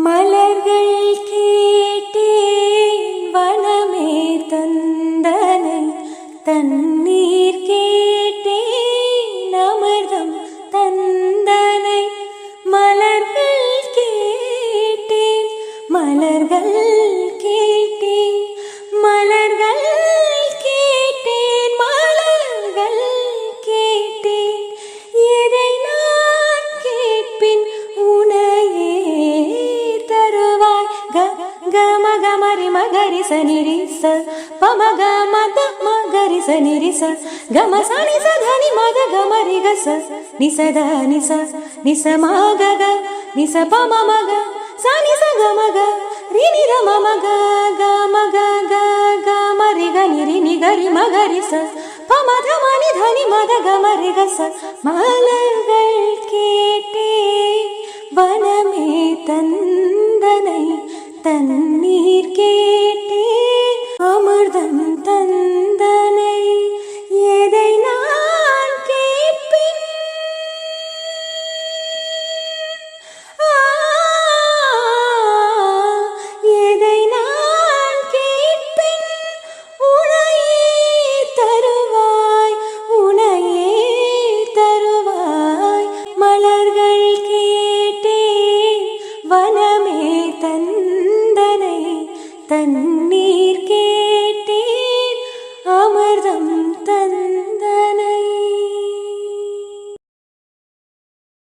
மலர்கள் கேட்டேன் வனமே தந்தனை தண்ணீர் கேட்டேன் அமிர்தம் தந்தனை மலர்கள் கேட்டேன் மலர்கள் கேட்டேன் மலர்கள் கேட்டேன் மலர்கள் கேட்டேன் எதை நான் கேட்பின் உனையே தருவாய் கம கமரி மகரி சனிரி ச பமக மத மகரி சனிரி ச கம சனி சதனி மத கமரி கச நிசத நிச நிச மக நிச பம மக சனி ச கமக ரினி ர மமக கமக கமரி கனி ரி கரி மகரி ச பமத மனி தனி மத கமரி கச மலர்கள் கேட்டே வனமே தந்தனை தண்ணீர் கேட்டே அமிர்தம் தந்தனை எதை நான் கேட்பின் எதை நான் கேட்பின் உனையே தருவாய் உனையே தருவாய் மலர்கள் கேட்டே வனமே தந்தனை தண்ணீர் கே